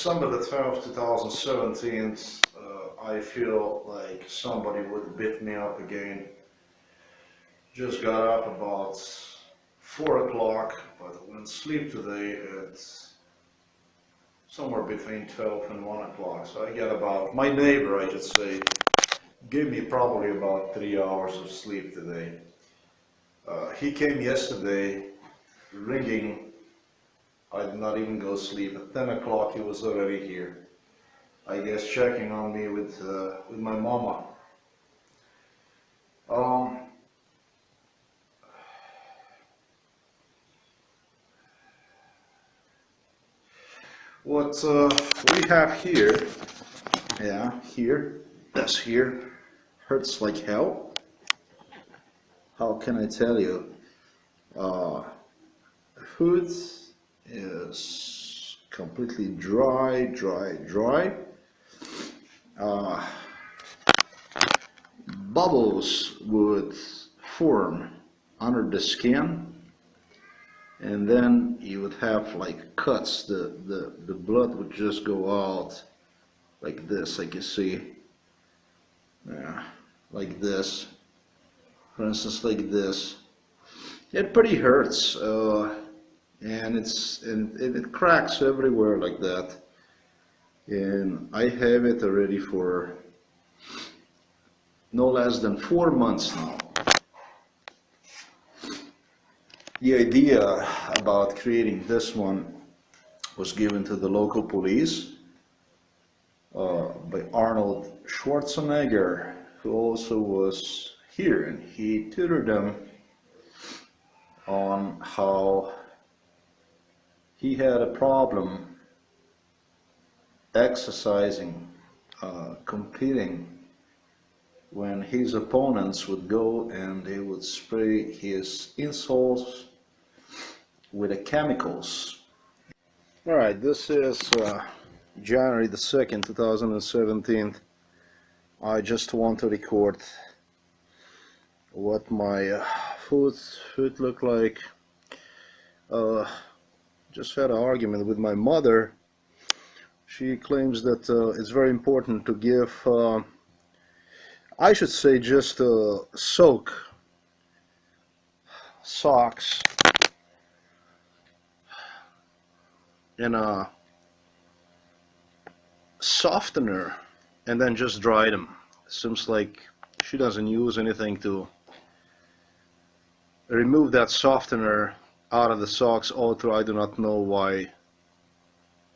December the 12th, 2017, I feel like somebody would bit me up again. Just got up about 4 o'clock, but went to sleep today at somewhere between 12 and 1 o'clock. So I got about, my neighbor, I should say, gave me probably about 3 hours of sleep today. He came yesterday ringing. I did not even go to sleep. At 10 o'clock he was already here. I guess checking on me with my mama. What we have here, this here, hurts like hell. How can I tell you? Food is completely dry. Bubbles would form under the skin, and then you would have like cuts. The blood would just go out like this, like you see. Yeah, like this. For instance, like this. It pretty hurts, and it cracks everywhere like that. And I have it already for no less than 4 months now. The idea about creating this one was given to the local police by Arnold Schwarzenegger, who also was here, and he tutored them on how he had a problem exercising, competing, when his opponents would go and they would spray his insoles with the chemicals. Alright, this is January the 2nd, 2017. I just want to record what my foot look like. Just had an argument with my mother. She claims that it's very important to give, I should say, just soak socks in a softener and then just dry them. Seems like she doesn't use anything to remove that softener out of the socks. Although I do not know why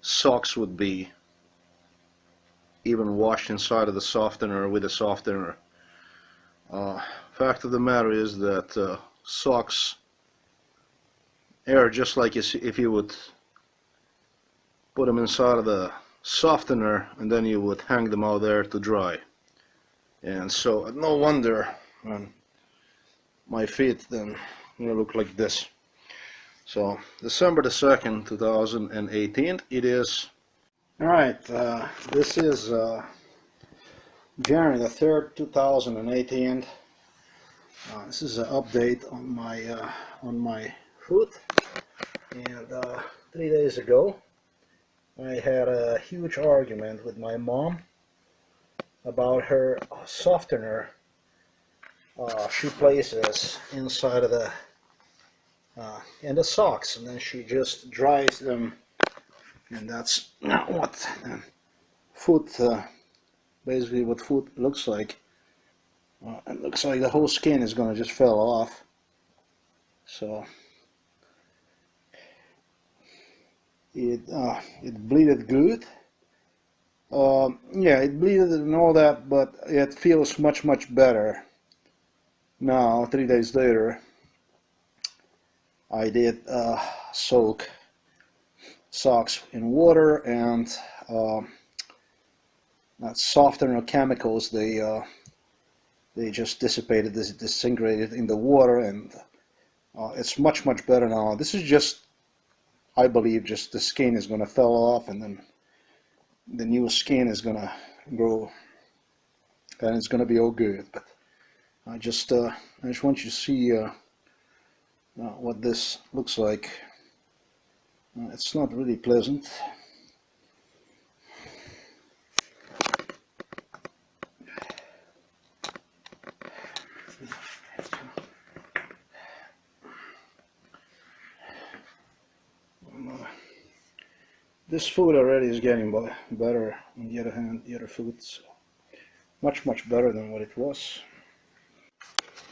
socks would be even washed inside of the softener with a softener. Fact of the matter is that socks are just like if you would put them inside of the softener and then you would hang them out there to dry. And so no wonder my feet then look like this. So December the 2nd, 2018 it is. Alright, this is January the 3rd, 2018. This is an update on my foot. And 3 days ago I had a huge argument with my mom about her softener she places inside of the in the socks, and then she just dries them, and that's not what foot basically what foot looks like. It looks like the whole skin is gonna just fell off. So it bleeded good. Yeah, it bleeded and all that, but it feels much better now. 3 days later I did soak socks in water, and that softener chemicals, they just dissipated, disintegrated in the water, and it's much better now. This is just, I believe, just the skin is gonna fall off, and then the new skin is gonna grow, and it's gonna be all good. But I just want you to see what this looks like. It's not really pleasant. this food already is getting better. On the other hand, the other food's much better than what it was.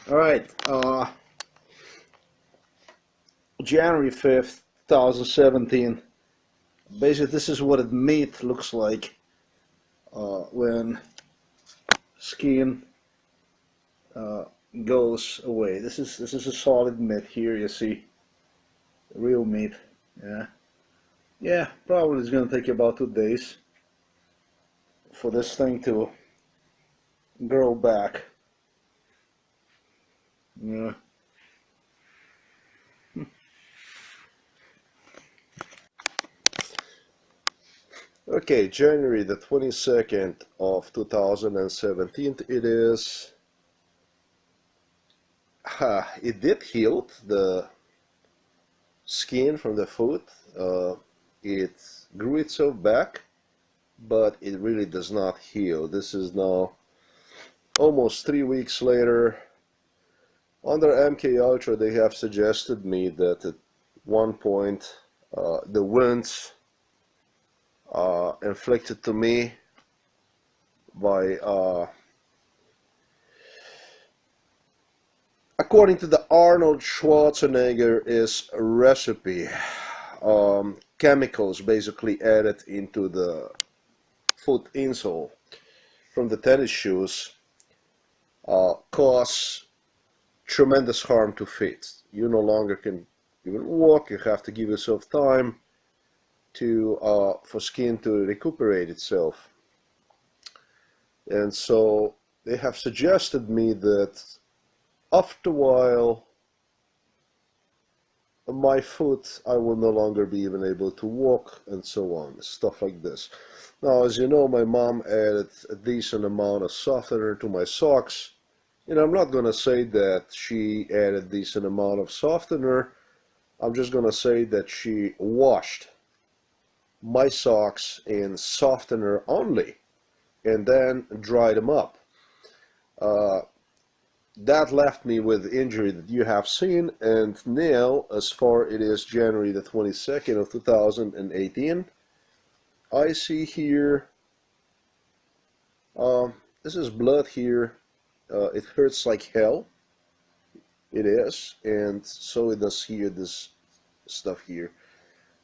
All right, January 5th, 2017. Basically, this is what meat looks like when skin goes away. This is a solid meat here. You see, real meat. Yeah. Probably it's gonna take you about 2 days for this thing to grow back. Yeah. Okay, January the 22nd of 2017 it is. It did heal the skin from the foot. It grew itself back, but it really does not heal. This is now almost 3 weeks later. Under MK Ultra, they have suggested me that at one point the wounds inflicted to me by according to the Arnold Schwarzenegger is a recipe, chemicals basically added into the foot insole from the tennis shoes cause tremendous harm to feet. You no longer can even walk. You have to give yourself time to for skin to recuperate itself. And so they have suggested me that after a while my foot, I will no longer be even able to walk and so on, stuff like this. Now, as you know, my mom added a decent amount of softener to my socks. And I'm not going to say that she added a decent amount of softener. I'm just going to say that she washed my socks in softener only and then dried them up. That left me with the injury that you have seen, and now, as far it is January the 22nd of 2018, I see here, this is blood here. It hurts like hell. It is, and so it does here, this stuff here.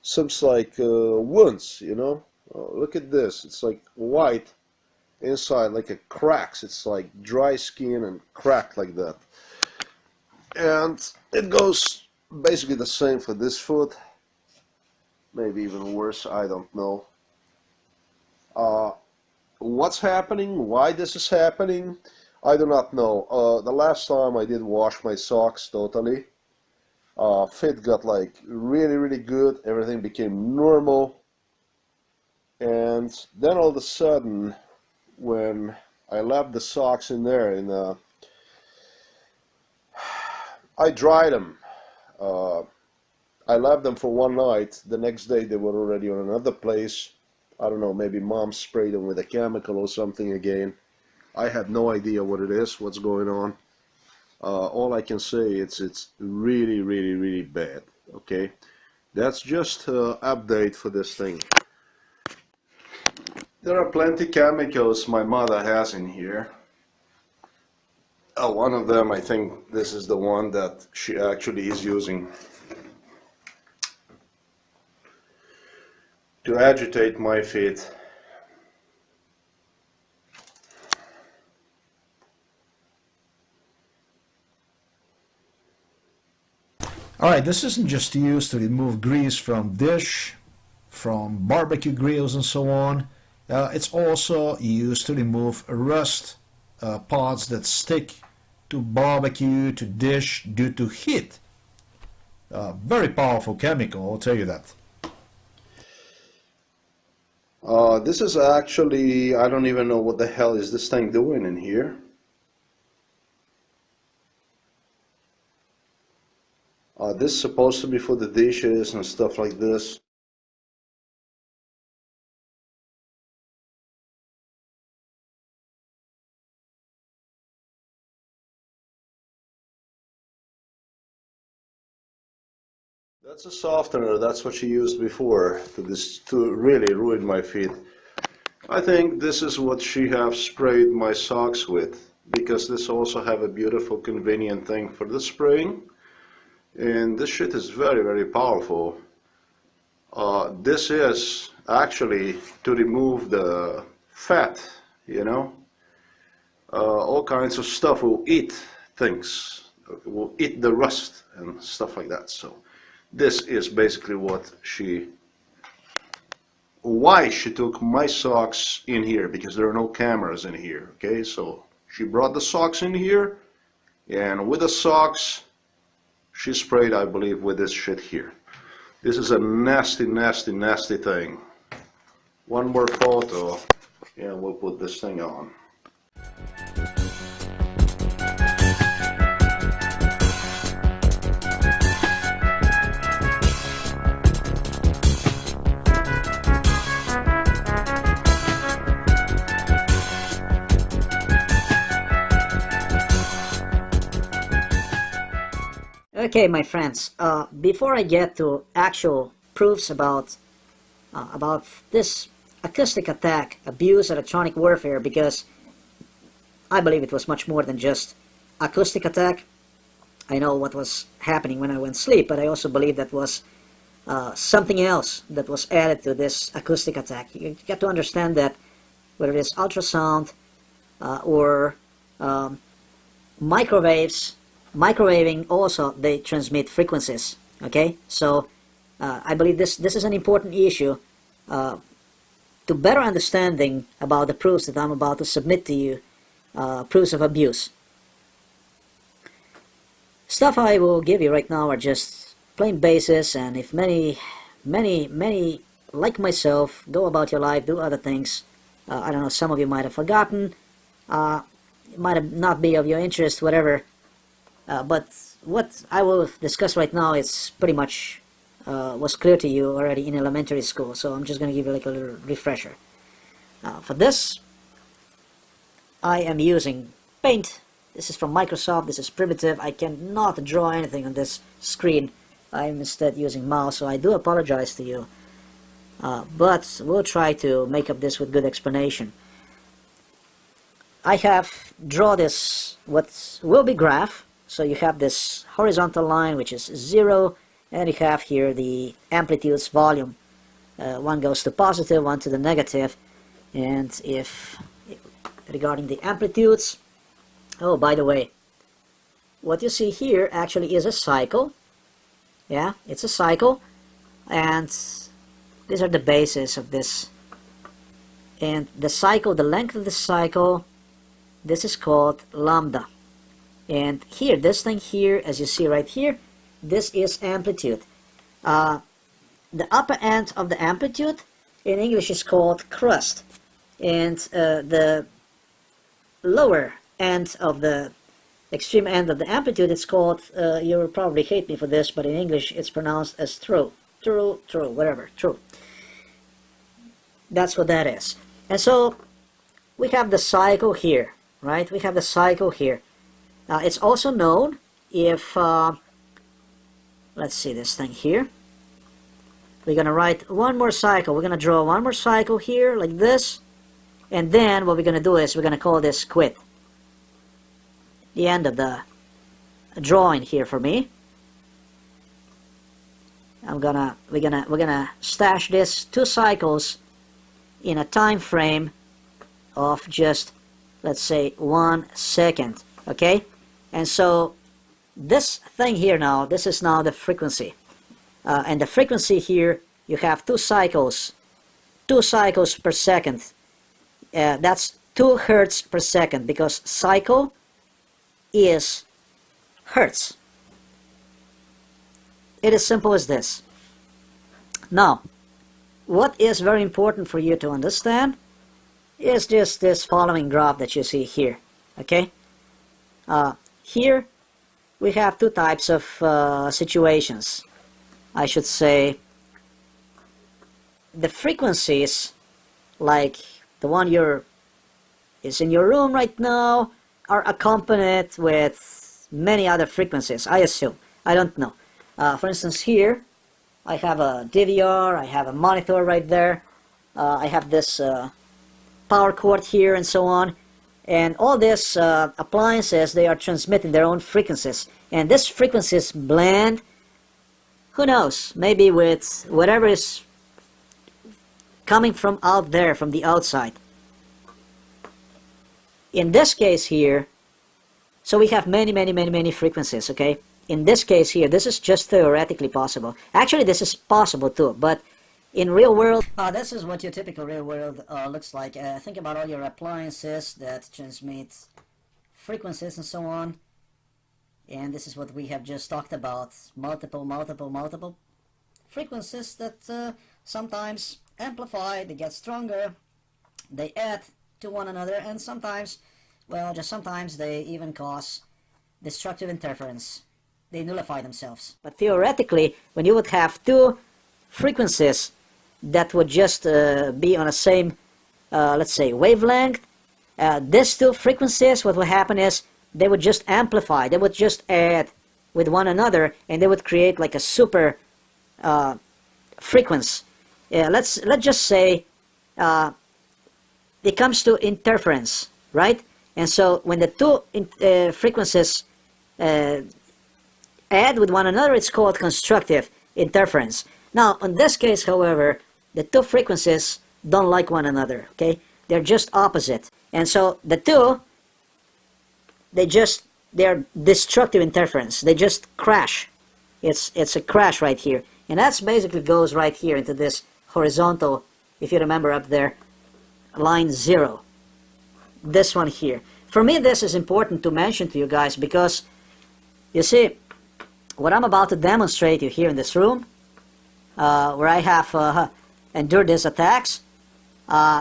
Seems like wounds, you know. Look at this, it's like white inside, like a cracks. It's like dry skin and cracked like that. And it goes basically the same for this foot, maybe even worse, I don't know. What's happening, why this is happening, I do not know. The last time I did wash my socks totally, fit got like really good, everything became normal, and then all of a sudden when I left the socks in there and I dried them. I left them for one night. The next day they were already on another place. I don't know, maybe mom sprayed them with a chemical or something again. I have no idea what it is, what's going on. All I can say it's really bad. Okay, that's just an update for this thing. There are plenty chemicals my mother has in here. One of them, I think this is the one that she actually is using to agitate my feet. Alright, this isn't just used to remove grease from dish, from barbecue grills and so on. It's also used to remove rust, parts that stick to barbecue, to dish due to heat. Very powerful chemical, I'll tell you that. This is actually, I don't even know what the hell is this thing doing in here. This is supposed to be for the dishes and stuff like this. That's a softener. That's what she used before to really ruin my feet. I think this is what she have sprayed my socks with, because this also have a beautiful convenient thing for the spraying, and this shit is very, very powerful. This is actually to remove the fat, you know. All kinds of stuff will eat things, will eat the rust and stuff like that. So this is basically why she took my socks in here, because there are no cameras in here. Okay, so she brought the socks in here, and with the socks she sprayed, I believe, with this shit here. This is a nasty, nasty, nasty thing. One more photo and we'll put this thing on. Okay, my friends, before I get to actual proofs about this acoustic attack, abuse, electronic warfare, because I believe it was much more than just acoustic attack. I know what was happening when I went to sleep, but I also believe that was something else that was added to this acoustic attack. You got to understand that whether it is ultrasound or microwaving also, they transmit frequencies. Okay, so I believe this is an important issue to better understanding about the proofs that I'm about to submit to you, proofs of abuse. Stuff I will give you right now are just plain basis, and if many like myself go about your life, do other things, I don't know, some of you might have forgotten, it might have not be of your interest, whatever. But what I will discuss right now is pretty much was clear to you already in elementary school, so I'm just going to give you like a little refresher. For this, I am using paint. This is from Microsoft. This is primitive. I cannot draw anything on this screen. I'm instead using mouse, so I do apologize to you. But we'll try to make up this with good explanation. I have drawn this, what will be graph. So you have this horizontal line, which is 0, and you have here the amplitudes, volume. One goes to positive, one to the negative. And if regarding the amplitudes, oh, by the way, what you see here actually is a cycle. Yeah, it's a cycle, and these are the bases of this. And the cycle, the length of the cycle, this is called lambda. And here, this thing here, as you see right here, this is amplitude. The upper end of the amplitude in English is called crust. And the lower end of the extreme end of the amplitude, it's called, you'll probably hate me for this, but in English it's pronounced as true, whatever, true. That's what that is. And so we have the cycle here, right? We have the cycle here. It's also known if, let's see this thing here. We're going to write one more cycle. We're going to draw one more cycle here, like this. And then what we're going to do is we're going to call this quit. The end of the drawing here for me. We're gonna stash this 2 cycles in a time frame of just, let's say, 1 second. Okay? And so this thing here now, this is now the frequency. And the frequency here, you have 2 cycles per second. That's 2 hertz per second, because cycle is hertz. It is simple as this. Now, what is very important for you to understand is just this following graph that you see here. Okay? Here we have 2 types of situations. I should say the frequencies, like the one is in your room right now, are accompanied with many other frequencies, I assume. I don't know. For instance, here I have a DVR, I have a monitor right there, I have this power cord here and so on. And all these appliances, they are transmitting their own frequencies. And these frequencies blend, who knows, maybe with whatever is coming from out there, from the outside. In this case here, so we have many frequencies, okay? In this case here, this is just theoretically possible. Actually, this is possible too, but in real world, this is what your typical real world looks like. Think about all your appliances that transmit frequencies and so on. And this is what we have just talked about. Multiple frequencies that sometimes amplify, they get stronger, they add to one another, and sometimes, well, just sometimes they even cause destructive interference. They nullify themselves. But theoretically, when you would have two frequencies that would just be on the same, let's say, wavelength, these two frequencies, what will happen is they would just amplify, they would just add with one another, and they would create like a super frequency. Let's just say it comes to interference, right? And so when the two frequencies add with one another, it's called constructive interference. Now, in this case, however, the two frequencies don't like one another, okay? They're just opposite. And so the two, they're destructive interference. They just crash. It's a crash right here. And that's basically goes right here into this horizontal, if you remember up there, line 0. This one here. For me, this is important to mention to you guys because, you see, what I'm about to demonstrate you here in this room, where I have endured these attacks,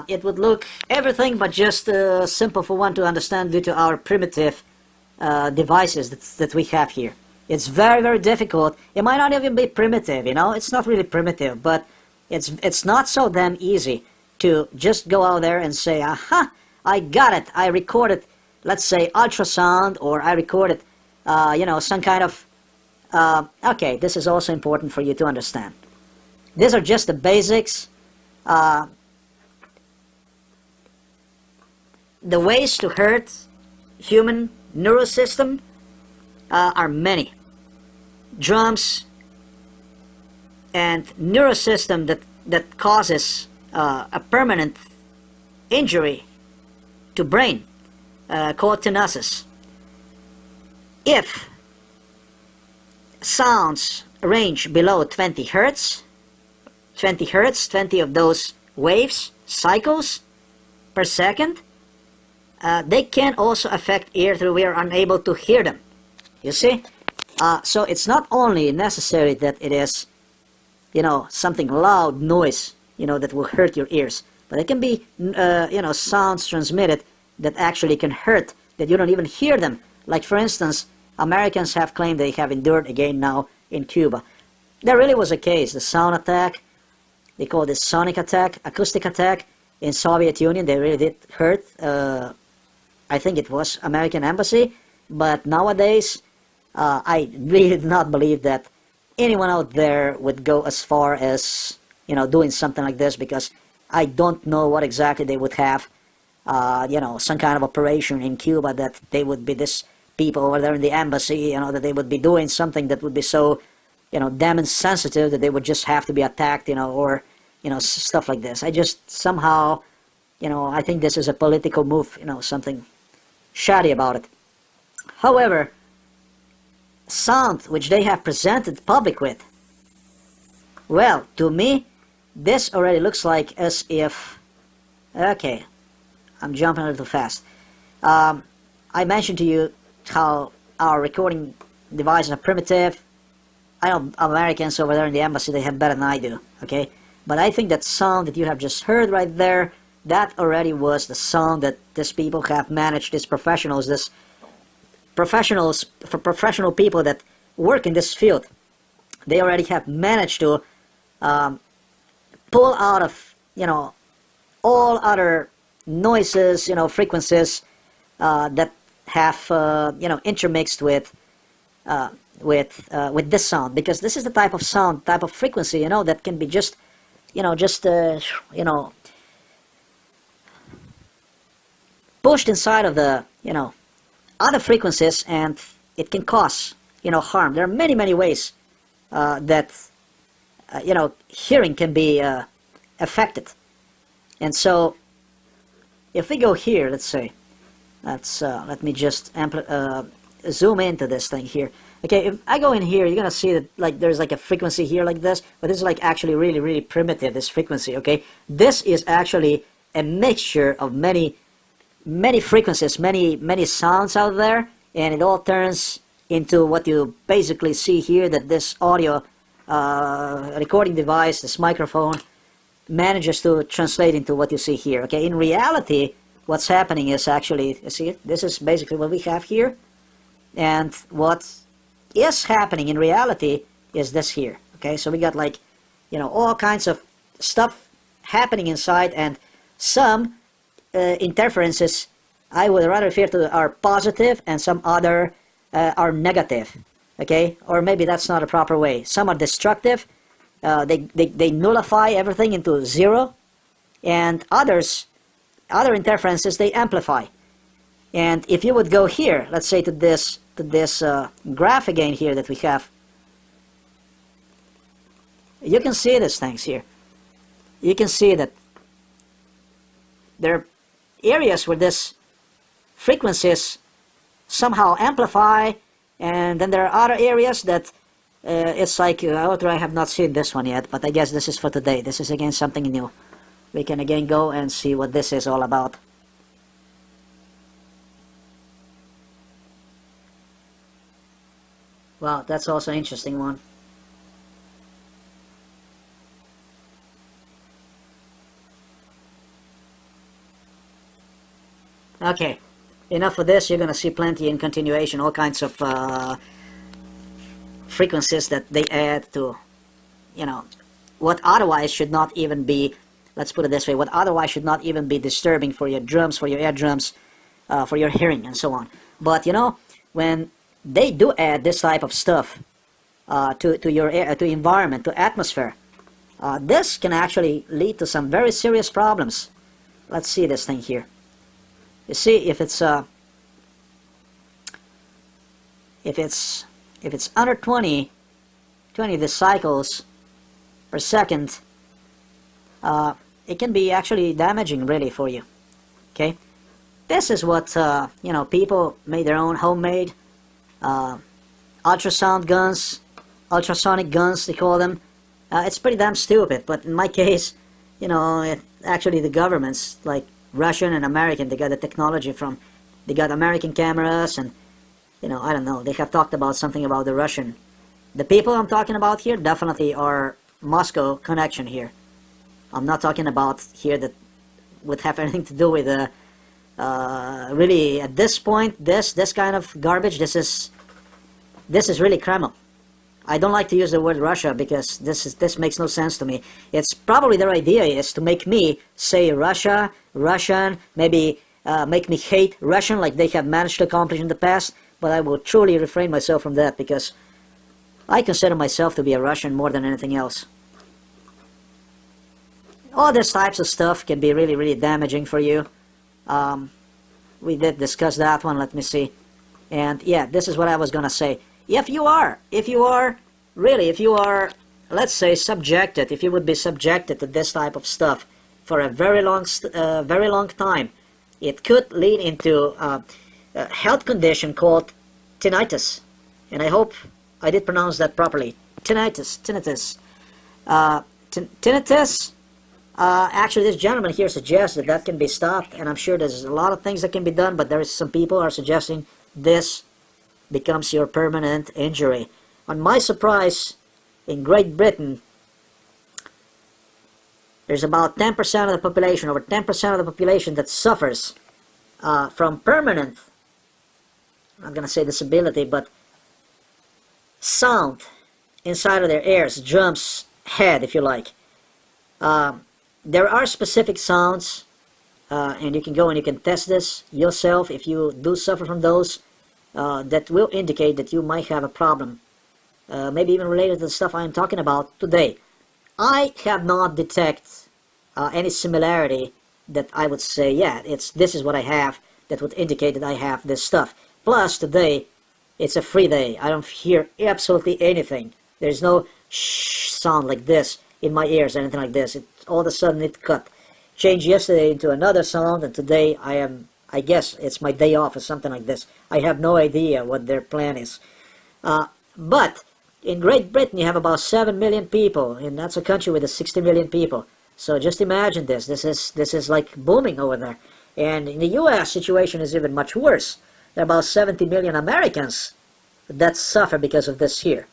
it would look everything but just simple for one to understand due to our primitive devices that we have here. It's very difficult. It might not even be primitive, you know. It's not really primitive, but it's not so damn easy to just go out there and say, aha, I got it. I recorded, let's say, ultrasound, or I recorded, you know, some kind of... okay, this is also important for you to understand. These are just the basics. The ways to hurt human neurosystem are many. Drums and neurosystem that causes a permanent injury to brain, called tinnitus. If sounds range below 20 hertz, 20 of those waves, cycles per second, they can also affect ear through we are unable to hear them. You see? So it's not only necessary that it is, you know, something loud noise, you know, that will hurt your ears, but it can be, you know, sounds transmitted that actually can hurt, that you don't even hear them. Like, for instance, Americans have claimed they have endured again now in Cuba. There really was a case, the sound attack, they call this sonic attack, acoustic attack in Soviet Union. They really did hurt, I think it was American embassy, but nowadays I really do not believe that anyone out there would go as far as, you know, doing something like this, because I don't know what exactly they would have, you know, some kind of operation in Cuba that they would be this people over there in the embassy, you know, that they would be doing something that would be so, you know, damn insensitive that they would just have to be attacked, you know, or, you know, stuff like this. I just somehow, you know, I think this is a political move, you know, something shoddy about it. However, sound which they have presented public with, well, to me, this already looks like as if, okay, I'm jumping a little fast. I mentioned to you how our recording devices are primitive. I know Americans over there in the embassy, they have better than I do, okay? But I think that sound that you have just heard right there, that already was the sound that these people have managed, these professionals, professional people that work in this field. They already have managed to pull out of, you know, all other noises, you know, frequencies that have, you know, intermixed with with this sound, because this is the type of sound, type of frequency, you know, that can be just, you know, you know, pushed inside of the, you know, other frequencies, and it can cause, you know, harm. There are many, many ways that, you know, hearing can be affected. And so, if we go here, let's say, let me just zoom into this thing here. Okay, if I go in here, you're gonna see that like there's like a frequency here like this, but this is like actually really, really primitive, this frequency. Okay, this is actually a mixture of many frequencies, many sounds out there, and it all turns into what you basically see here, that this audio recording device, this microphone, manages to translate into what you see here. Okay, in reality, what's happening is actually, you see it? This is basically what we have here, and what is happening in reality is this here. Okay, so we got like, you know, all kinds of stuff happening inside, and some interferences I would rather refer to are positive, and some other are negative. Okay, or maybe that's not a proper way. Some are destructive. They nullify everything into zero, and other interferences they amplify. And if you would go here, let's say to this graph again here that we have, you can see these things here. You can see that there are areas where this frequencies somehow amplify, and then there are other areas that it's like, I have not seen this one yet, but I guess this is for today. This is again something new. We can again go and see what this is all about. Wow, that's also an interesting one. Okay, enough of this. You're going to see plenty in continuation, all kinds of frequencies that they add to, you know, what otherwise should not even be, let's put it this way, what otherwise should not even be disturbing for your drums, for your eardrums, for your hearing, and so on. But, you know, when they do add this type of stuff to your air, to environment, to atmosphere, this can actually lead to some very serious problems. Let's see this thing here. You see, if it's under 20 the cycles per second, it can be actually damaging really for you. Okay, this is what you know, people made their own homemade ultrasound guns, ultrasonic guns they call them. It's pretty damn stupid, but in my case, you know, actually the governments like Russian and American, they got the technology from, they got American cameras, and you know, I don't know, they have talked about something about the Russian. The people I'm talking about here definitely are Moscow connection here. I'm not talking about here that would have anything to do with really at this point, this kind of garbage. This is really Kremlin. I don't like to use the word Russia because this makes no sense to me. It's probably their idea is to make me say Russia, Russian, maybe make me hate Russian like they have managed to accomplish in the past, but I will truly refrain myself from that because I consider myself to be a Russian more than anything else. All these types of stuff can be really, really damaging for you. We did discuss that one, let me see. And yeah, this is what I was going to say. If you are, let's say, subjected, if you would be subjected to this type of stuff for a very long time, it could lead into a health condition called tinnitus. And I hope I did pronounce that properly. Tinnitus. Tinnitus. Actually, this gentleman here suggests that can be stopped, and I'm sure there's a lot of things that can be done, but there is some people are suggesting this becomes your permanent injury. On my surprise, in Great Britain, there's about 10% of the population, over 10% of the population that suffers from permanent, I'm not going to say disability, but sound inside of their ears, drums, head, if you like. There are specific sounds, and you can go and you can test this yourself if you do suffer from those. that will indicate that you might have a problem, maybe even related to the stuff I am talking about today. I have not detected any similarity that I would say, yeah, this is what I have, that would indicate that I have this stuff. Plus, today, it's a free day. I don't hear absolutely anything. There's no shh sound like this in my ears or anything like this. All of a sudden it cut. Changed yesterday into another sound, and today I guess it's my day off or something like this. I have no idea what their plan is. But in Great Britain you have about 7 million people, and that's a country with 60 million people. So just imagine this. This is like booming over there. And in the U.S. situation is even much worse. There are about 70 million Americans that suffer because of this here.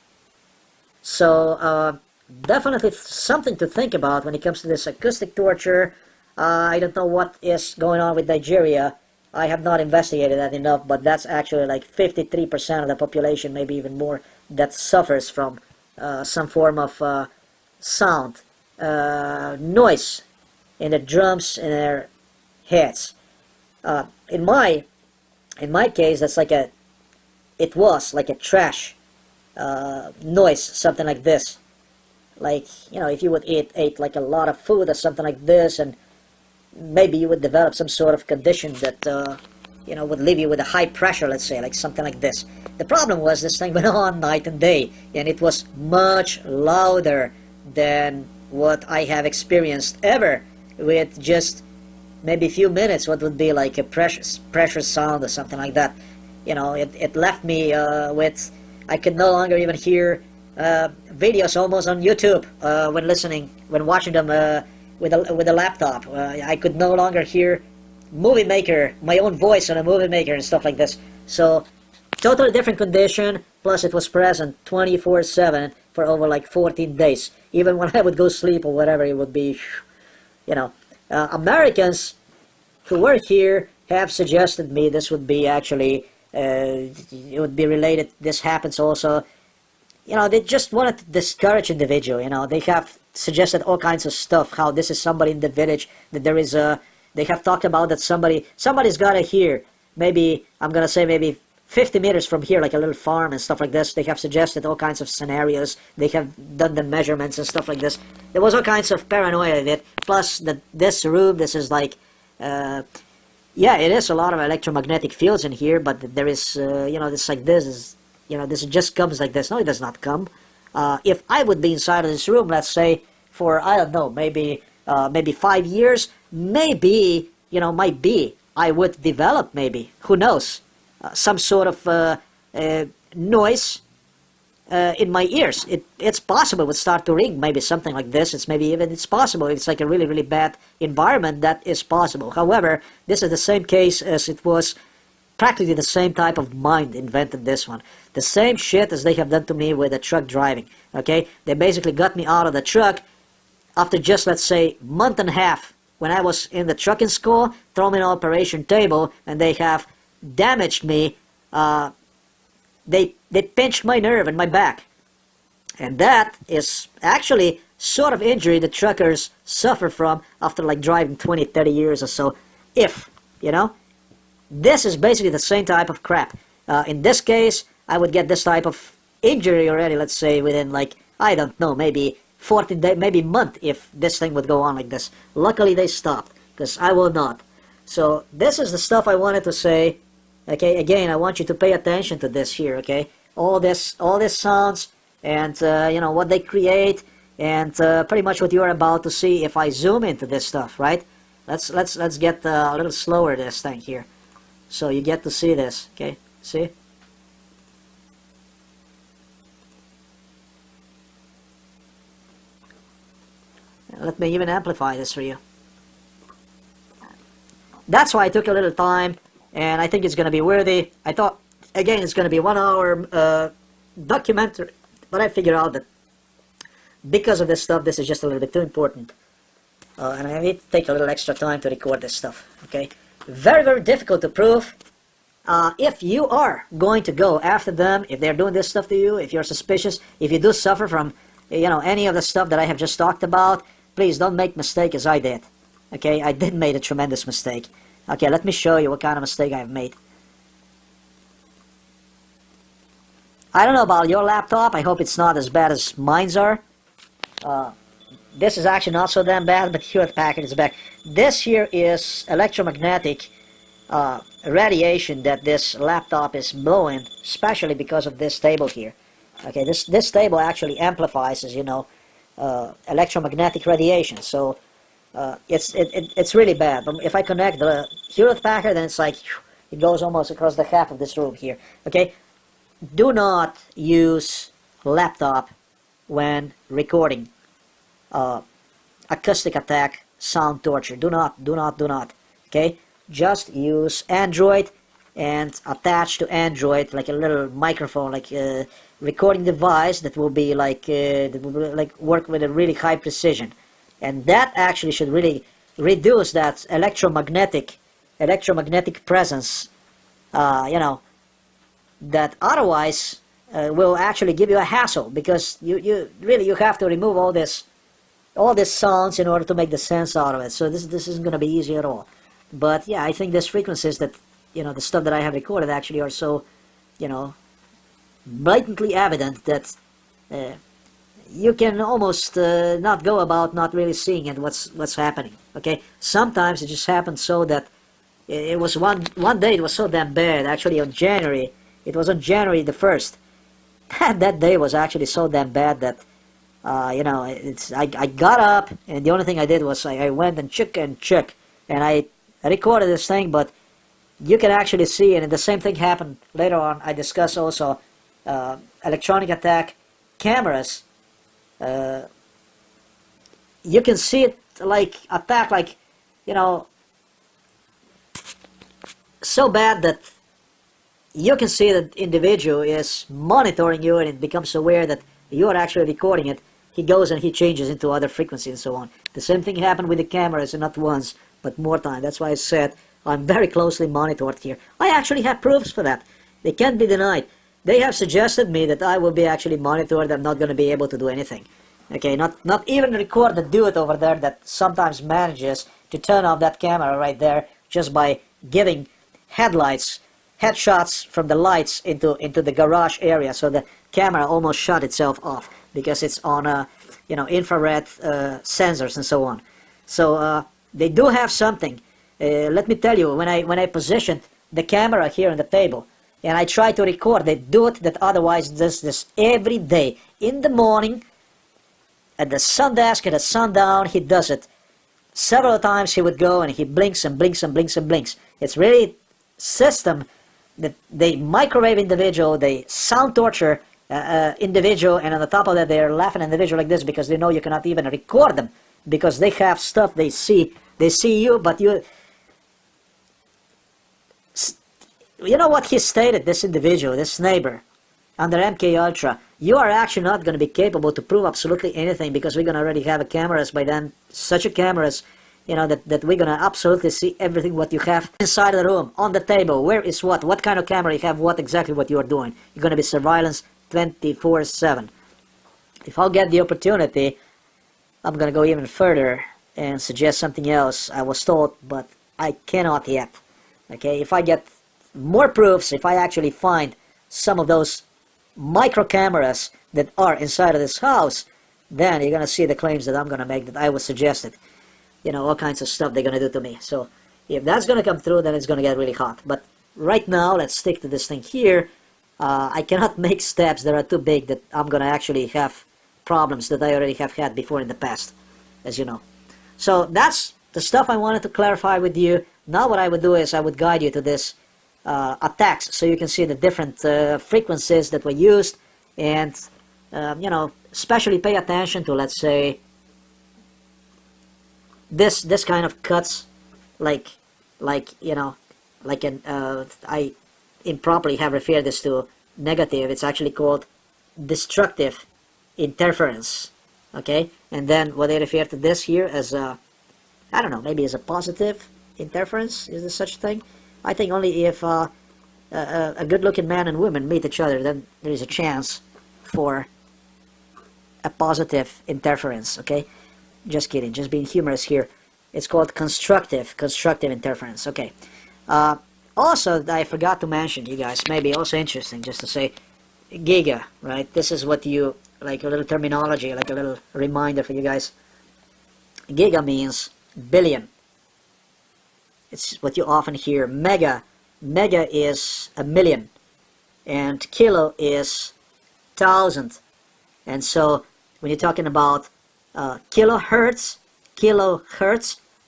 So definitely something to think about when it comes to this acoustic torture. I don't know what is going on with Nigeria. I have not investigated that enough, but that's actually like 53% of the population, maybe even more, that suffers from some form of sound, noise in the drums in their heads. In my case, that's like it was like a trash noise, something like this. Like, you know, if you would eat like a lot of food or something like this, and maybe you would develop some sort of condition that, you know, would leave you with a high pressure, let's say, like something like this. The problem was this thing went on night and day, and it was much louder than what I have experienced ever with just maybe a few minutes, what would be like a pressure sound or something like that. You know, it left me with, I could no longer even hear videos almost on YouTube when watching them with a laptop. I could no longer hear Movie Maker, my own voice on a Movie Maker and stuff like this. So, totally different condition, plus it was present 24/7 for over like 14 days. Even when I would go sleep or whatever, it would be, you know. Americans who were here have suggested me this would be actually, it would be related, this happens also. You know, they just wanted to discourage individual, you know. They have suggested all kinds of stuff, how this is somebody in the village, that there is a, they have talked about that somebody's got it here, maybe, I'm gonna say maybe 50 meters from here, like a little farm and stuff like this. They have suggested all kinds of scenarios. They have done the measurements and stuff like this. There was all kinds of paranoia in it. Plus, this room, this is like, yeah, it is a lot of electromagnetic fields in here, but there is, you know, this like this is, you know, this just comes like this. No, it does not come. If I would be inside of this room, let's say, for, I don't know, maybe 5 years, maybe, you know, might be, I would develop maybe, who knows, some sort of noise in my ears. It's possible it would start to ring, maybe something like this. It's possible. It's like a really, really bad environment. That is possible. However, this is the same case as it was. Practically the same type of mind invented this one. The same shit as they have done to me with the truck driving. Okay, they basically got me out of the truck after just, let's say, month and a half when I was in the trucking school, thrown me on an operation table, and they have damaged me. They pinched my nerve in my back, and that is actually sort of injury the truckers suffer from after like driving 20-30 years or so. If you know, this is basically the same type of crap. In this case, I would get this type of injury already, let's say within like, I don't know, maybe 14 days, maybe a month, if this thing would go on like this. Luckily they stopped, because I will not. So this is the stuff I wanted to say. Okay, again, I want you to pay attention to this here, okay? All this sounds, and you know, what they create, and pretty much what you're about to see if I zoom into this stuff, right? Let's get a little slower this thing here, so you get to see this, okay? See? Let me even amplify this for you. That's why I took a little time, and I think it's going to be worthy. I thought, again, it's going to be a 1 hour documentary, but I figured out that because of this stuff, this is just a little bit too important. And I need to take a little extra time to record this stuff, okay? Very, very difficult to prove. If you are going to go after them, if they're doing this stuff to you, if you're suspicious, if you do suffer from, you know, any of the stuff that I have just talked about, please don't make mistake as I did. Okay, I did make a tremendous mistake. Okay, let me show you what kind of mistake I've made. I don't know about your laptop. I hope it's not as bad as mine's are. This is actually not so damn bad, but here the packet is back. This here is electromagnetic radiation that this laptop is blowing, especially because of this table here. Okay, this table actually amplifies, as you know, electromagnetic radiation. So it's really bad. But if I connect the Hewlett Packard, then it's like it goes almost across the half of this room here. Okay, do not use laptop when recording. Acoustic attack, sound torture. Do not. Okay, just use Android and attach to Android like a little microphone, like a recording device that will be like work with a really high precision, and that actually should really reduce that electromagnetic presence. You know, that otherwise will actually give you a hassle, because you really have to remove all this sounds in order to make the sense out of it. So this isn't going to be easy at all. But yeah, I think these frequencies that, you know, the stuff that I have recorded actually are so, you know, blatantly evident that you can almost not go about not really seeing it, what's happening. Okay, sometimes it just happens so that it was one day it was so damn bad. Actually, on January, it was on January the 1st. That day was actually so damn bad that you know, I got up, and the only thing I did was I went and check, and I recorded this thing. But you can actually see, and the same thing happened later on. I discussed also electronic attack cameras. You can see it like attack, like, you know, so bad that you can see that individual is monitoring you, and it becomes aware that you are actually recording it. He goes and he changes into other frequencies and so on. The same thing happened with the cameras, and not once, but more time. That's why I said I'm very closely monitored here. I actually have proofs for that. They can't be denied. They have suggested me that I will be actually monitored. I'm not going to be able to do anything. Okay, not even record the dude over there that sometimes manages to turn off that camera right there just by giving headshots from the lights into the garage area, so the camera almost shut itself off because it's on you know, infrared sensors and so on. So they do have something. Let me tell you, when I positioned the camera here on the table and I try to record, they do it that otherwise does this every day. In the morning, at the sun desk, at the sundown, he does it. Several times he would go and he blinks and blinks and blinks and blinks. It's really system that they microwave individual, they sound torture individual, and on the top of that they're laughing at individual like this because they know you cannot even record them, because they have stuff they see you, but you know what he stated, this individual, this neighbor, under MK Ultra, you are actually not going to be capable to prove absolutely anything, because we're going to already have cameras by then, such a cameras, you know, that we're going to absolutely see everything what you have inside the room, on the table, where is what kind of camera you have, what exactly what you are doing. You're going to be surveillance 24/7. If I'll get the opportunity, I'm going to go even further and suggest something else. I was told, but I cannot yet. Okay, if I get more proofs, if I actually find some of those micro cameras that are inside of this house, then you're going to see the claims that I'm going to make, that I was suggested. You know, all kinds of stuff they're going to do to me. So if that's going to come through, then it's going to get really hot. But right now, let's stick to this thing here. I cannot make steps that are too big that I'm going to actually have problems that I already have had before in the past, as you know. So that's the stuff I wanted to clarify with you. Now what I would do is I would guide you to this attacks, so you can see the different frequencies that were used, and you know, especially pay attention to, let's say, this kind of cuts, like you know, like an I improperly have referred this to negative. It's actually called destructive interference. Okay, and then what they refer to this here as I don't know, maybe as a positive interference. Is there such a thing? I think only if a good-looking man and woman meet each other, then there is a chance for a positive interference. Okay, just kidding, just being humorous here. It's called constructive interference. Okay. Also, I forgot to mention, you guys, maybe also interesting just to say, giga, right? This is what you, like a little terminology, like a little reminder for you guys. Giga means billion. It's what you often hear. Mega is a million, and kilo is thousand. And so when you're talking about kilohertz,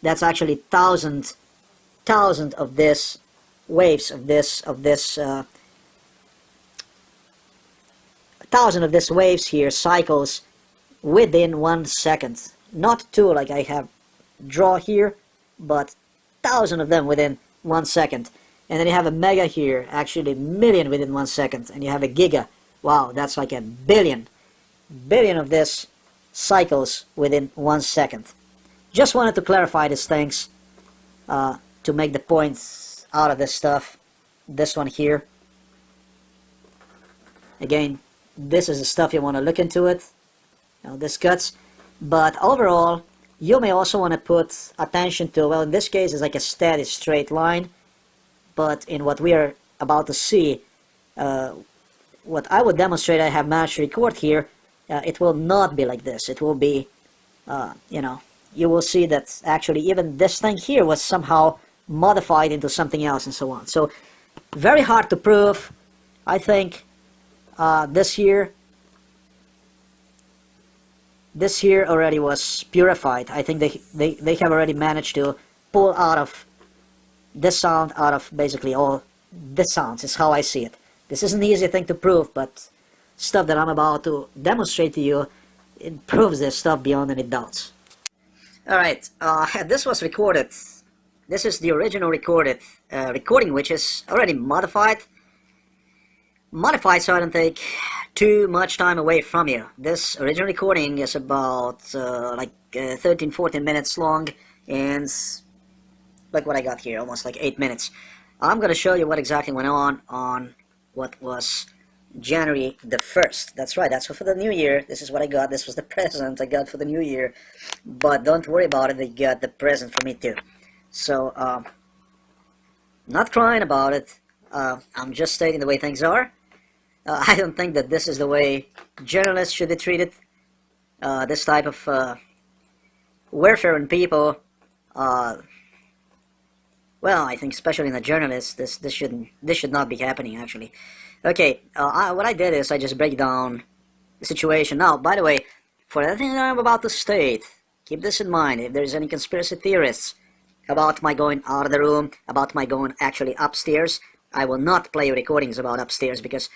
that's actually thousand of this waves of this thousand of this waves here, cycles within 1 second. Not two like I have draw here, but thousand of them within 1 second. And then you have a mega here, actually million within 1 second, and you have a giga. Wow, that's like a billion of this cycles within 1 second. Just wanted to clarify these things to make the points out of this stuff. This one here, again, this is the stuff you want to look into it, you know, this guts. But overall, you may also want to put attention to, well, in this case it's like a steady straight line, but in what we are about to see, what I would demonstrate, I have managed to record here, it will not be like this. It will be, you know, you will see that actually even this thing here was somehow modified into something else and so on. So very hard to prove. I think this here already was purified. I think they have already managed to pull out of this sound out of basically all the sounds, is how I see it. This is an easy thing to prove, but stuff that I'm about to demonstrate to you, it proves this stuff beyond any doubts. Alright, this was recorded. This is the original recording, which is already modified. Modified so I don't take too much time away from you. This original recording is about 13-14 minutes long, and like what I got here, almost like 8 minutes. I'm going to show you what exactly went on what was January the 1st. That's right, that's for the new year. This is what I got. This was the present I got for the new year. But don't worry about it, they got the present for me too. So, not crying about it. I'm just stating the way things are. I don't think that this is the way journalists should be treated. This type of warfare on people. Well, I think especially in a journalist, this should not be happening actually. Okay, what I did is I just break down the situation. Now, by the way, for everything that I'm about to state, keep this in mind. If there's any conspiracy theorists about my going out of the room, about my going actually upstairs, I will not play recordings about upstairs, because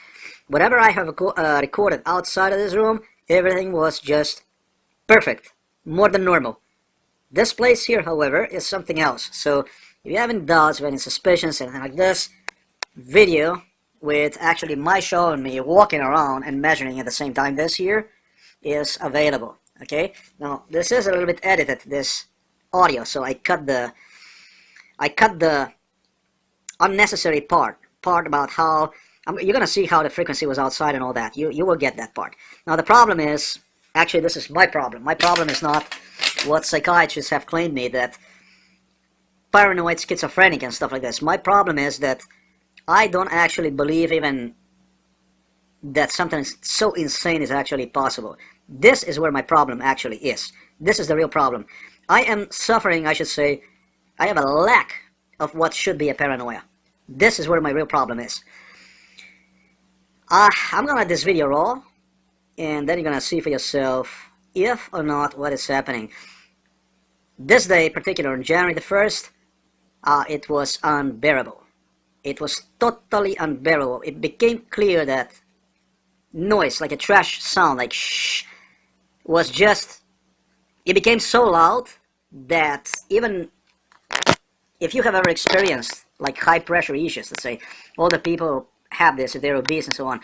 whatever I have recorded outside of this room, everything was just perfect, more than normal. This place here, however, is something else. So if you have any doubts or any suspicions, anything like this, video with actually my showing me walking around and measuring at the same time, this here is available. Okay, now this is a little bit edited, this audio, so I cut the unnecessary part about how you're gonna see how the frequency was outside and all that. You will get that part. Now the problem is, actually this is my problem. My problem is not what psychiatrists have claimed me, that paranoid, schizophrenic and stuff like this. My problem is that I don't actually believe even that something so insane is actually possible. This is where my problem actually is. This is the real problem. I am suffering, I should say, I have a lack of what should be a paranoia. This is where my real problem is. I'm gonna let this video roll, and then you're gonna see for yourself if or not what is happening. This day, particularly on January the 1st, it was unbearable. It was totally unbearable. It became clear that noise, like a trash sound, like shh, was just, it became so loud that even if you have ever experienced like high pressure issues, let's say, all the people have this if they're obese and so on,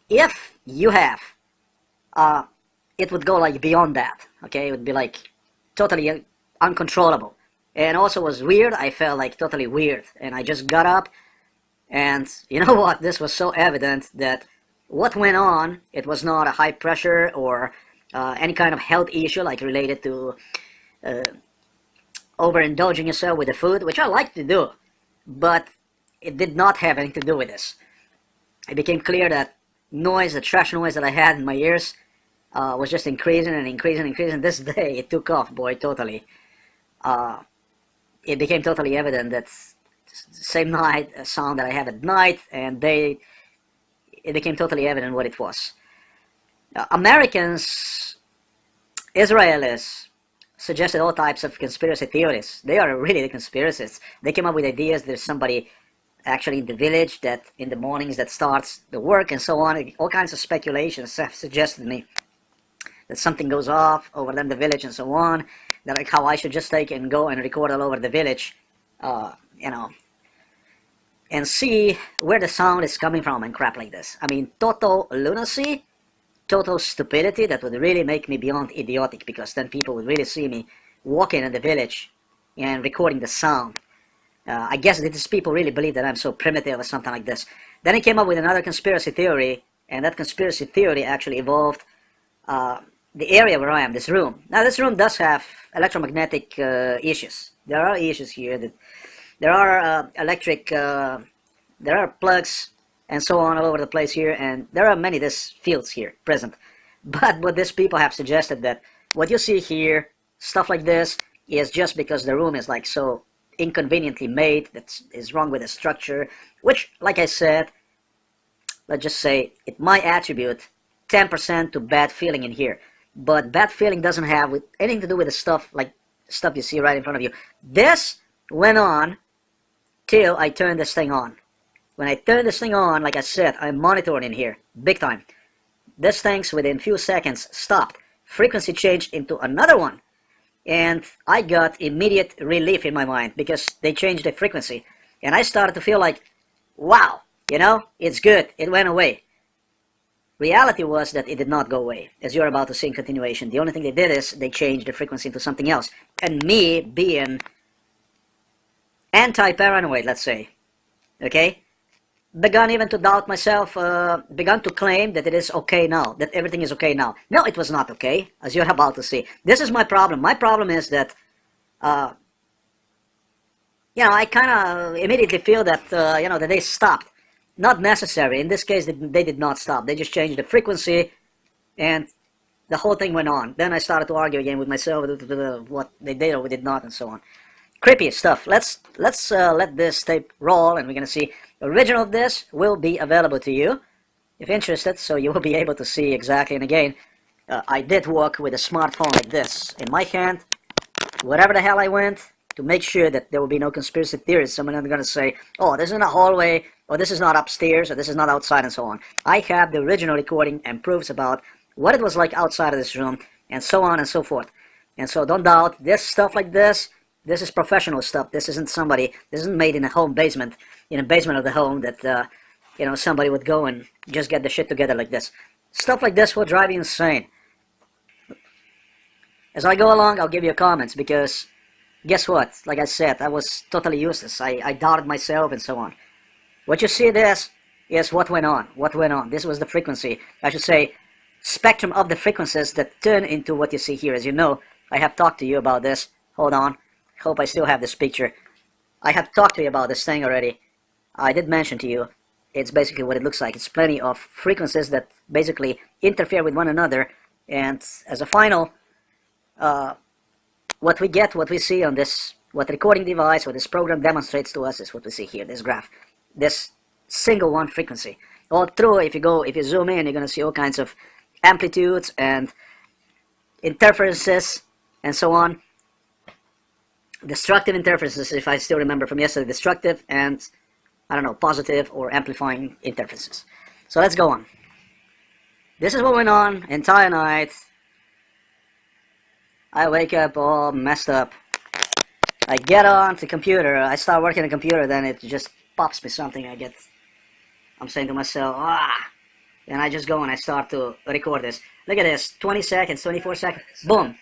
if you have, it would go like beyond that, okay? It would be like totally uncontrollable. And also was weird. I felt like totally weird, and I just got up, and you know what, this was so evident that what went on, it was not a high pressure or any kind of health issue like related to overindulging yourself with the food, which I like to do, but it did not have anything to do with this. It became clear that noise, the trash noise that I had in my ears was just increasing and increasing and increasing. This day it took off, boy, totally. It became totally evident that same night, a sound that I have at night and day, it became totally evident what it was. Americans, Israelis, suggested all types of conspiracy theories. They are really the conspiracists. They came up with ideas. There's somebody actually in the village that in the mornings that starts the work and so on. All kinds of speculations have suggested me that something goes off over them the village and so on. That like how I should just take and go and record all over the village, you know, and see where the sound is coming from and crap like this. I mean, total lunacy, total stupidity that would really make me beyond idiotic, because then people would really see me walking in the village and recording the sound. I guess these people really believe that I'm so primitive or something like this. Then he came up with another conspiracy theory, and that conspiracy theory actually involved the area where I am, this room. Now this room does have electromagnetic issues. There are issues here. That there are there are plugs and so on all over the place here, and there are many these fields here present. But what these people have suggested that what you see here, stuff like this, is just because the room is like so inconveniently made, that is wrong with the structure, which, like I said, let's just say it might attribute 10% to bad feeling in here. But bad feeling doesn't have anything to do with the stuff like stuff you see right in front of you. This went on till I turned this thing on. When I turned this thing on, like I said, I'm monitoring in here, big time. This thing, within few seconds, stopped. Frequency changed into another one. And I got immediate relief in my mind because they changed the frequency. And I started to feel like, wow, you know, it's good, it went away. Reality was that it did not go away, as you're about to see in continuation. The only thing they did is they changed the frequency into something else. And me being anti-paranoid, let's say, okay, began even to doubt myself, began to claim that it is okay now, that everything is okay now. No, it was not okay, as you're about to see. This is my problem. My problem is that, you know, I kind of immediately feel that, you know, that they stopped. Not necessary. In this case, they did not stop. They just changed the frequency, and the whole thing went on. Then I started to argue again with myself, what they did or did not, and so on. Creepy stuff. Let's let this tape roll, and we're gonna see. The original of this will be available to you if interested, so you will be able to see exactly. And again, I did walk with a smartphone like this in my hand, wherever the hell I went, to make sure that there will be no conspiracy theories. Someone is gonna say, "Oh, this is in a hallway," or "This is not upstairs," or "This is not outside," and so on. I have the original recording and proofs about what it was like outside of this room, and so on and so forth. And so don't doubt, this stuff like this. This is professional stuff. This isn't this isn't made in a home basement, in a basement of the home that, you know, somebody would go and just get the shit together like this. Stuff like this will drive you insane. As I go along, I'll give you comments, because guess what? Like I said, I was totally useless. I doubted myself and so on. What you see this is what went on. What went on. This was the frequency. I should say, spectrum of the frequencies that turn into what you see here. As you know, I have talked to you about this. Hold on. Hope I still have this picture. I have talked to you about this thing already. I did mention to you, it's basically what it looks like. It's plenty of frequencies that basically interfere with one another, and as a final, what we get, what we see on this, what the recording device or this program demonstrates to us is what we see here, this graph, this single one frequency. All through, if you zoom in, you're going to see all kinds of amplitudes and interferences and so on. Destructive interferences, if I still remember from yesterday, destructive and, I don't know, positive or amplifying interferences. So let's go on. This is what went on entire night. I wake up all messed up. I get on the computer, I start working on the computer, then it just pops me something. I'm saying to myself, and I just go and I start to record this. Look at this, 20 seconds, 24 seconds, boom.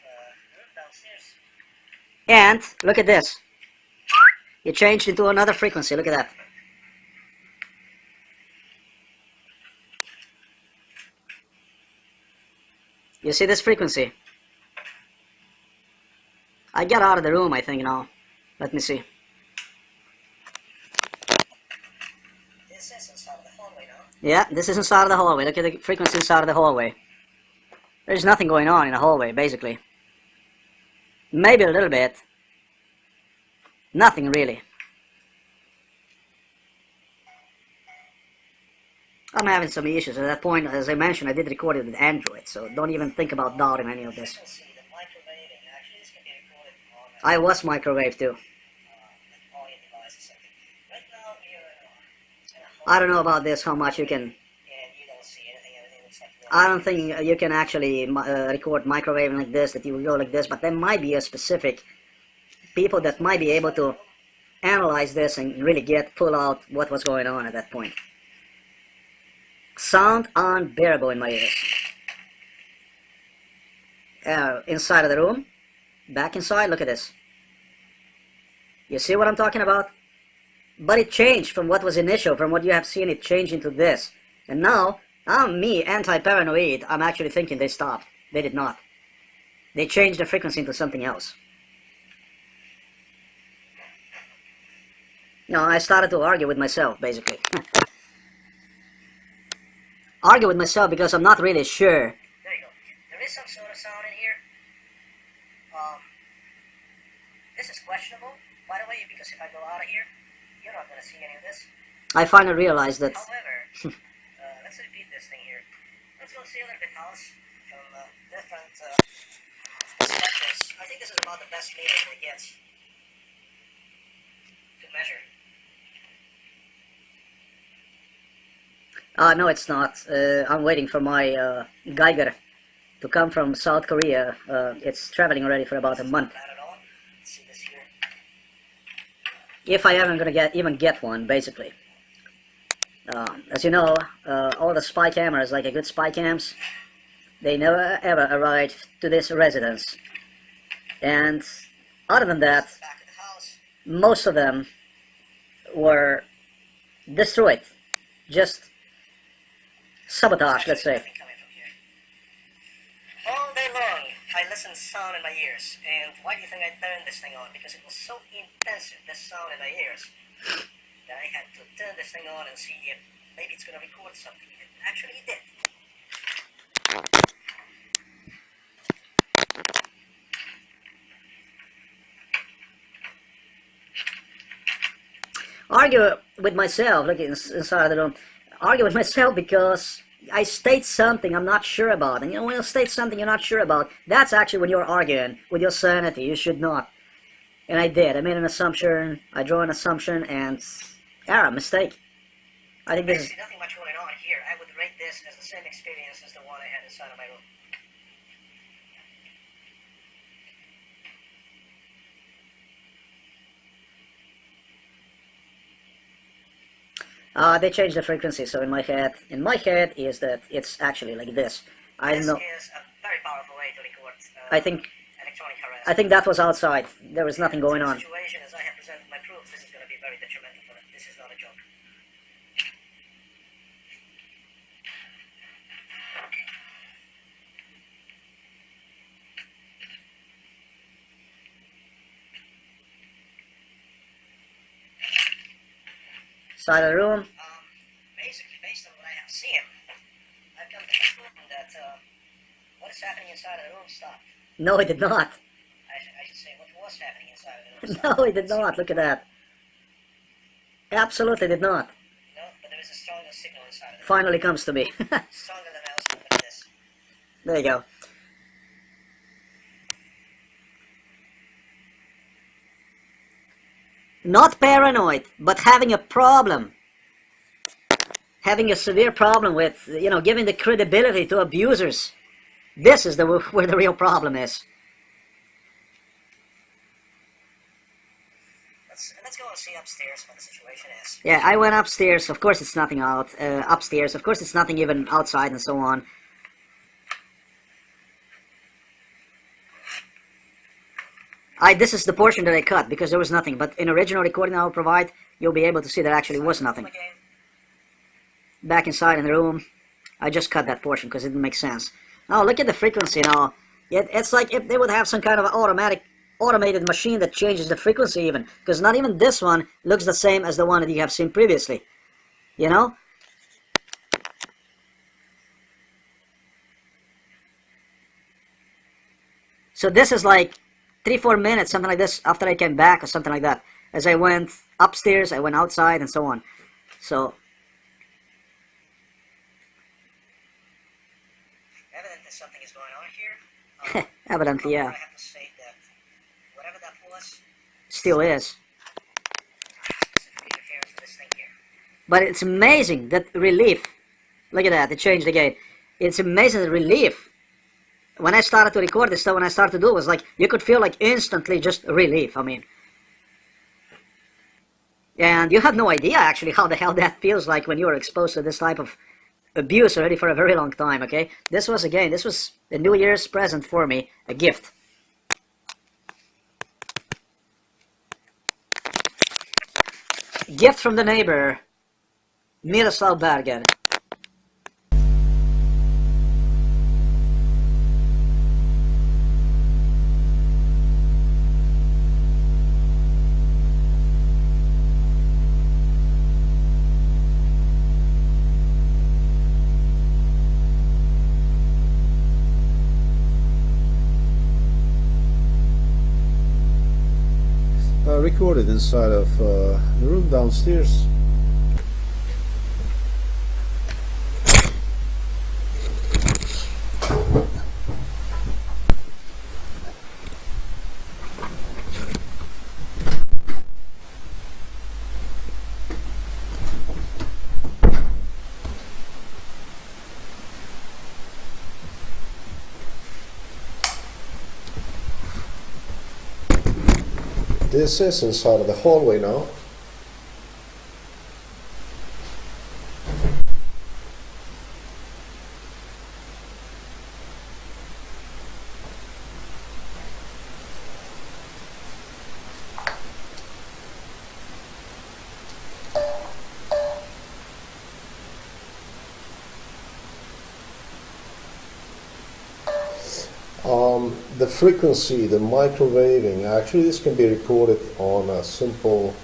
And look at this. It changed into another frequency. Look at that. You see this frequency? I get out of the room, I think, now. Let me see. This is Yeah, this is inside of the hallway. Look at the frequency inside of the hallway. There's nothing going on in the hallway, basically. Maybe a little bit. Nothing really. I'm having some issues at that point. As I mentioned, I did record it with Android, so don't even think about doubting any of this. I was microwave too. I don't know about this, how much you can... I don't think you can actually record microwave like this, that you will go like this, but there might be a specific people that might be able to analyze this and really pull out what was going on at that point. Sound unbearable in my ears. Inside of the room, back inside, look at this. You see what I'm talking about? But it changed from what was initial, from what you have seen, it changed into this. And now, I'm me, anti-paranoid, I'm actually thinking they stopped. They did not. They changed the frequency into something else. No, I started to argue with myself, basically. Argue with myself because I'm not really sure. There you go. There is some sort of sound in here. This is questionable, by the way, because if I go out of here, you're not going to see any of this. I finally realized that... However, let's repeat this thing here. Let's go see a little bit house from different perspectives. I think this is about the best meter it gets to measure. No, it's not. I'm waiting for my Geiger to come from South Korea. It's traveling already for about a month. If I am going to even get one, basically. As you know, all the spy cameras, like a good spy cams, they never ever arrived to this residence. And other than that, most of them were destroyed. Just sabotage, let's say. All day long, I listened to sound in my ears. And why do you think I turned this thing on? Because it was so intensive, this sound in my ears, that I had to turn this thing on and see if maybe it's going to record something. It actually did. Argue with myself, look inside the room. Argue with myself because I state something I'm not sure about. And you know, when you state something you're not sure about, that's actually when you're arguing with your sanity. You should not. And I did. I made an assumption, I drew an assumption, and error, mistake. I think this is... nothing much going on here. I would rate this as the same experience as the one I had inside of my room. They changed the frequency, so in my head is that it's actually like this. I don't know. This is a very powerful way to record electronic harassment. I think that was outside. There was nothing going on. Situation, as I have presented my proof, this is going to be very detrimental for it. This is not a joke. Side of the room. Basically, based on what I have seen, I've come to the conclusion that what is happening inside of the room stopped. No, it did not. I should say what was happening inside of the room stopped. No, it did not. Look at that. Absolutely did not. No, but there is a stronger signal inside of the room. Finally comes to me. Stronger than else. Look at this. There you go. Not paranoid, but having a problem. Having a severe problem with, you know, giving the credibility to abusers. This is where the real problem is. Let's go and see upstairs what the situation is. Yeah, I went upstairs. Of course it's nothing upstairs. Of course it's nothing even outside and so on. This is the portion that I cut because there was nothing. But in original recording I'll provide, you'll be able to see there actually was nothing. Back inside in the room, I just cut that portion because it didn't make sense. Now look at the frequency now. It's like if they would have some kind of automated machine that changes the frequency even. Because not even this one looks the same as the one that you have seen previously. You know? So this is like 3-4 minutes, something like this, after I came back or something like that. As I went upstairs, I went outside and so on. So evidently something is going on here. Evidently, yeah. I have to say that whatever that was still is. But it's amazing that relief. Look at that, it changed again. It's amazing the relief. When I started to record this stuff, when I started to do it, was like, you could feel like instantly just relief, I mean. And you have no idea actually how the hell that feels like when you are exposed to this type of abuse already for a very long time, okay? This was a New Year's present for me, a gift. Gift from the neighbor, Miroslav Berger. Recorded inside of the room downstairs. This is inside of the hallway now. The frequency, the microwaving, actually this can be recorded on a simple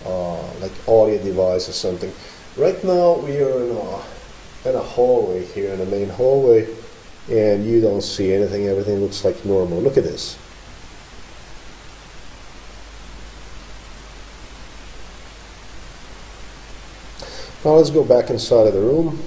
like audio device or something. Right now we are in a hallway here, in the main hallway, and you don't see anything, everything looks like normal. Look at this. Now let's go back inside of the room.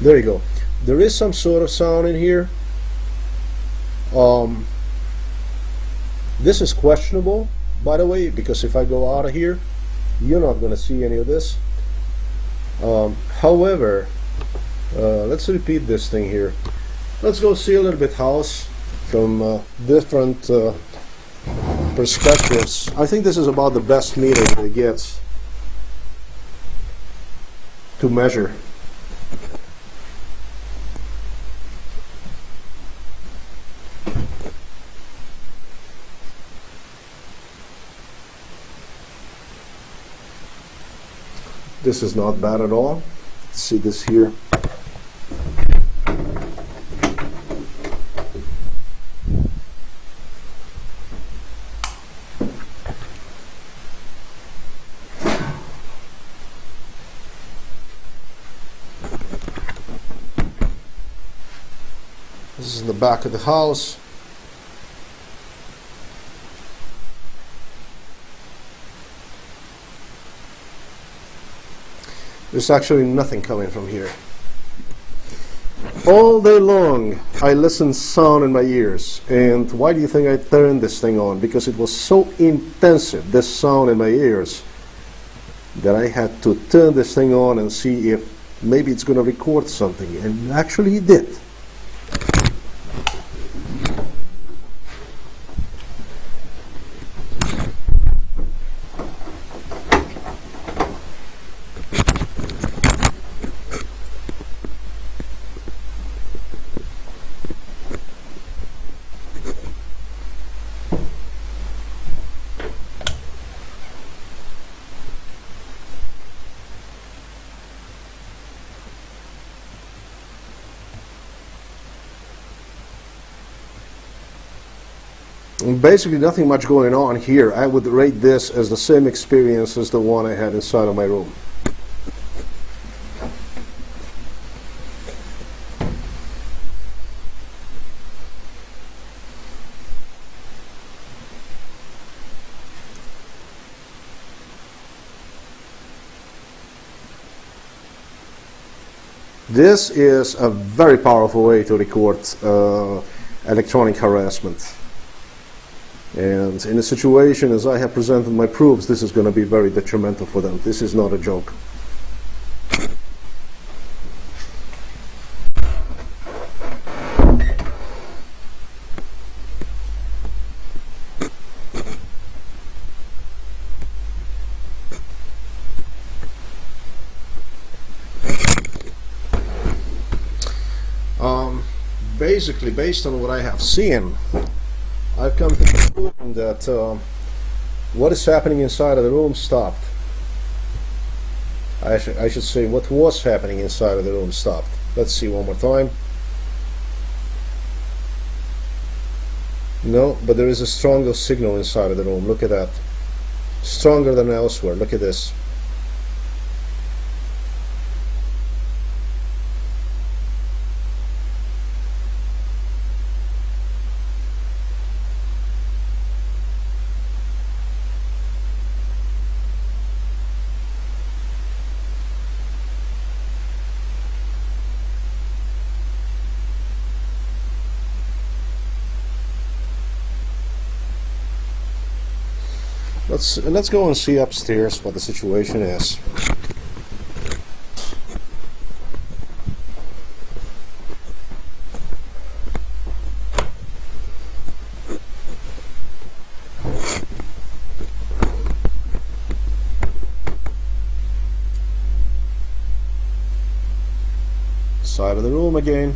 There you go. There is some sort of sound in here. This is questionable, by the way, because if I go out of here, you're not going to see any of this. However, let's repeat this thing here. Let's go see a little bit house from different perspectives. I think this is about the best meter that it gets to measure. This is not bad at all. Let's see this here. This is the back of the house. There's actually nothing coming from here. All day long I listened sound in my ears. And why do you think I turned this thing on? Because it was so intensive, this sound in my ears, that I had to turn this thing on and see if maybe it's going to record something. And actually it did. Basically nothing much going on here. I would rate this as the same experience as the one I had inside of my room. This is a very powerful way to record electronic harassment. And in a situation as I have presented my proofs, this is going to be very detrimental for them. This is not a joke. Basically, based on what I have seen, I've come to the conclusion that what is happening inside of the room stopped. I should say what was happening inside of the room stopped. Let's see one more time. No, but there is a stronger signal inside of the room. Look at that. Stronger than elsewhere. Look at this. Let's go and see upstairs what the situation is. Side of the room again.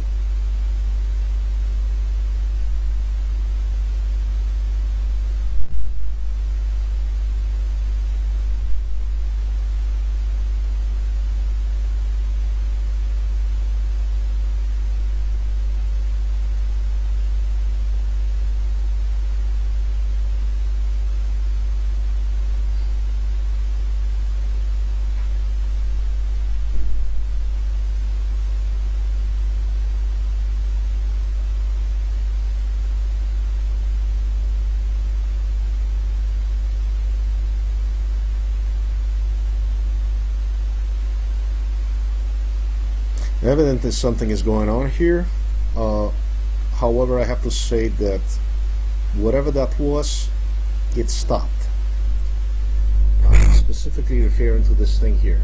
Evidently something is going on here. However, I have to say that whatever that was, it stopped. I'm specifically referring to this thing here.